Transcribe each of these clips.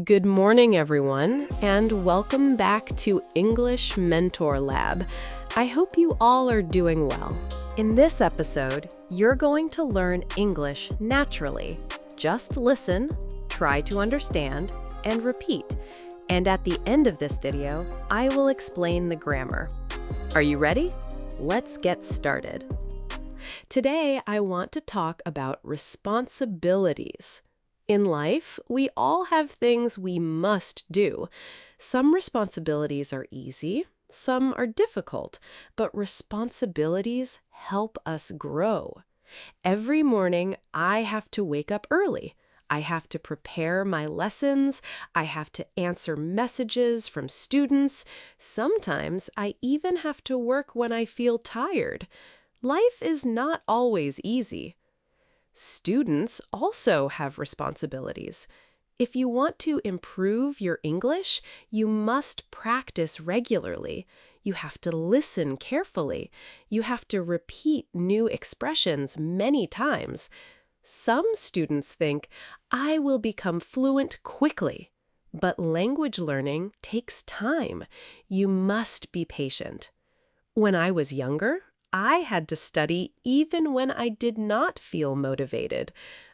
Good morning, everyone, and welcome back to English Mentor Lab. I hope you all are doing well. In this episode, you're going to learn English naturally. Just listen, try to understand, and repeat. And at the end of this video, I will explain the grammar. Are you ready? Let's get started. Today, I want to talk about responsibilities. In life, we all have things we must do. Some responsibilities are easy, some are difficult, but responsibilities help us grow. Every morning, I have to wake up early. I have to prepare my lessons. I have to answer messages from students. Sometimes I even have to work when I feel tired. Life is not always easy. Students also have responsibilities. If you want to improve your English, you must practice regularly. You have to listen carefully. You have to repeat new expressions many times. Some students think, I will become fluent quickly. But language learning takes time. You must be patient. When I was younger, I had to study even when I did not feel motivated.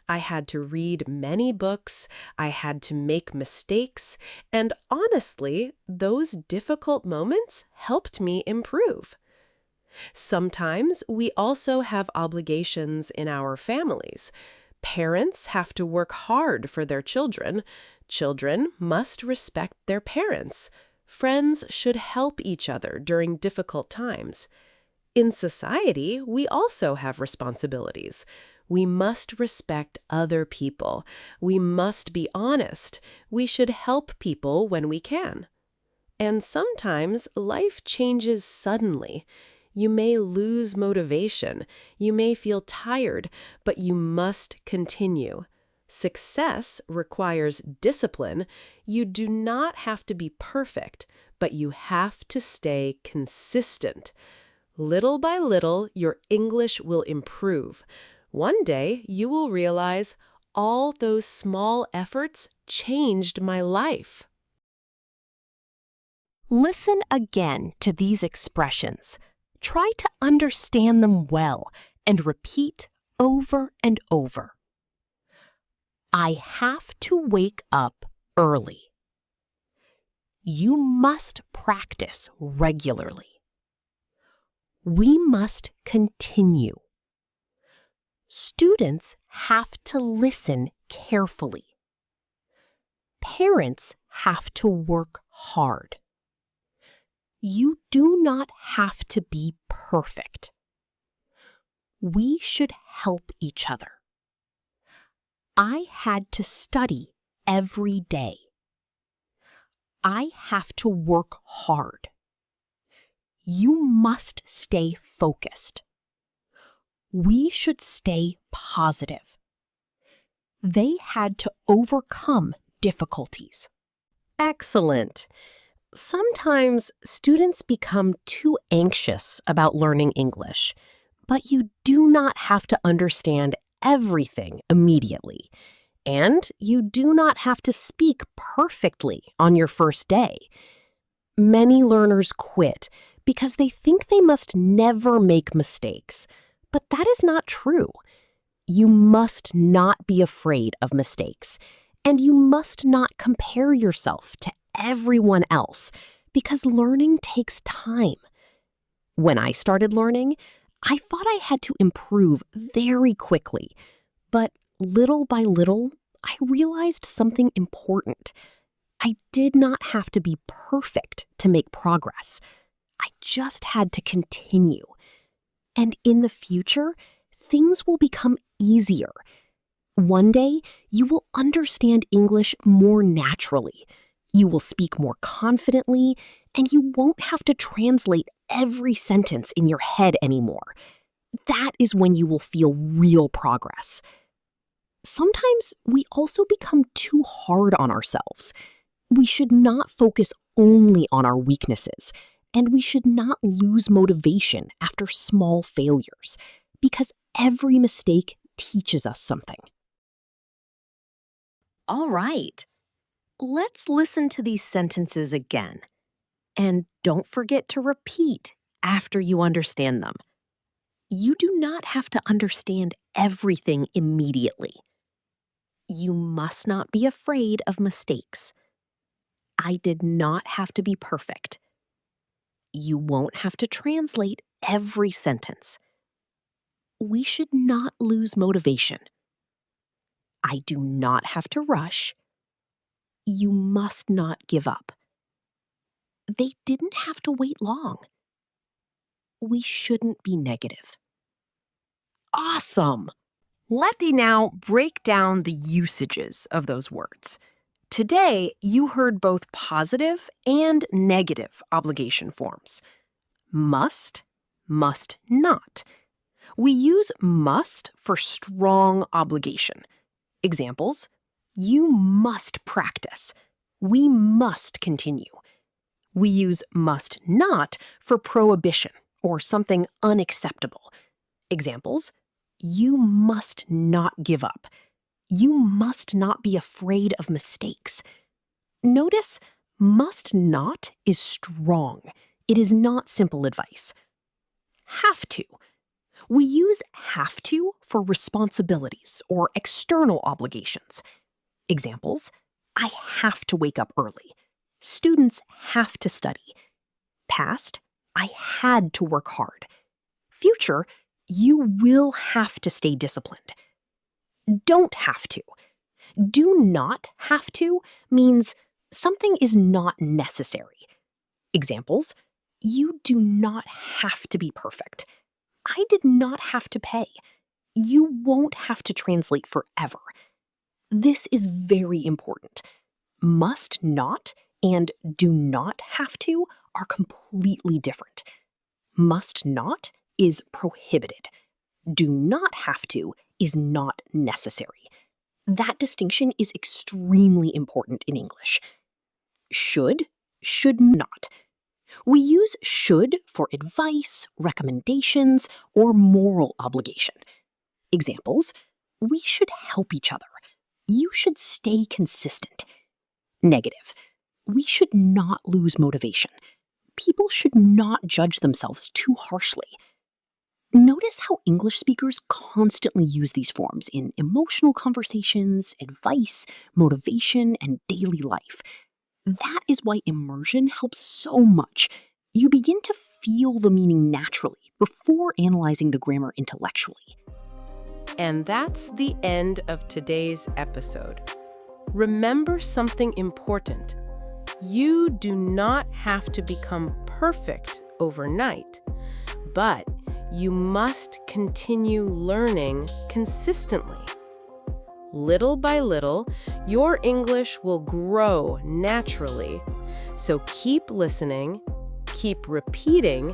I had to read many books, I had to make mistakes, and honestly, those difficult moments helped me improve. Sometimes we also have obligations in our families. Parents have to work hard for their children. Children must respect their parents. Friends should help each other during difficult times. In society, we also have responsibilities. We must respect other people. We must be honest. We should help people when we can. And sometimes life changes suddenly. You may lose motivation. You may feel tired, but you must continue. Success requires discipline. You do not have to be perfect, but you have to stay consistent. Little by little, your English will improve. One day, you will realize all those small efforts changed my life. Listen again to these expressions. Try to understand them well and repeat over and over. I have to wake up early. You must practice regularly. We must continue. Students have to listen carefully. Parents have to work hard. You do not have to be perfect. We should help each other. I had to study every day. I have to work hard. You must stay focused. We should stay positive. They had to overcome difficulties. Excellent. Sometimes students become too anxious about learning English, but you do not have to understand everything immediately. And you do not have to speak perfectly on your first day. Many learners quit because they think they must never make mistakes. But that is not true. You must not be afraid of mistakes, and you must not compare yourself to everyone else because learning takes time. When I started learning, I thought I had to improve very quickly, but little by little, I realized something important. I did not have to be perfect to make progress. I just had to continue. And in the future, things will become easier. One day, you will understand English more naturally. You will speak more confidently, and you won't have to translate every sentence in your head anymore. That is when you will feel real progress. Sometimes we also become too hard on ourselves. We should not focus only on our weaknesses, and we should not lose motivation after small failures, because every mistake teaches us something. All right. Let's listen to these sentences again. And don't forget to repeat after you understand them. You do not have to understand everything immediately. You must not be afraid of mistakes. I did not have to be perfect. You won't have to translate every sentence. We should not lose motivation. I do not have to rush. You must not give up. They didn't have to wait long. We shouldn't be negative. Awesome! Let me now break down the usages of those words. Today, you heard both positive and negative obligation forms. Must, must not. We use must for strong obligation. Examples: you must practice. We must continue. We use must not for prohibition or something unacceptable. Examples: you must not give up. You must not be afraid of mistakes. Notice, must not is strong. It is not simple advice. Have to. We use have to for responsibilities or external obligations. Examples: I have to wake up early. Students have to study. Past: I had to work hard. Future: you will have to stay disciplined. Don't have to. Do not have to means something is not necessary. Examples: you do not have to be perfect. I did not have to pay. You won't have to translate forever. This is very important. Must not and do not have to are completely different. Must not is prohibited. Do not have to is not necessary. That distinction is extremely important in English. Should not. We use should for advice, recommendations, or moral obligation. Examples: we should help each other. You should stay consistent. Negative: we should not lose motivation. People should not judge themselves too harshly. Notice how English speakers constantly use these forms in emotional conversations, advice, motivation, and daily life. That is why immersion helps so much. You begin to feel the meaning naturally before analyzing the grammar intellectually. And that's the end of today's episode. Remember something important. You do not have to become perfect overnight, but you must continue learning consistently. Little by little, your English will grow naturally. So keep listening, keep repeating,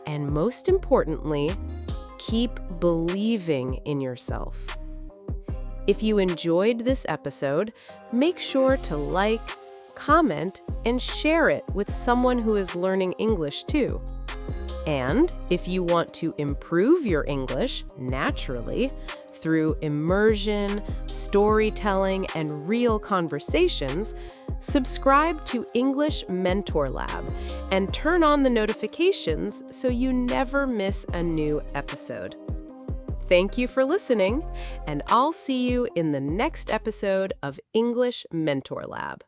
and most importantly, keep believing in yourself. If you enjoyed this episode, make sure to like, comment, and share it with someone who is learning English too. And if you want to improve your English naturally through immersion, storytelling, and real conversations, subscribe to English Mentor Lab and turn on the notifications so you never miss a new episode. Thank you for listening, and I'll see you in the next episode of English Mentor Lab.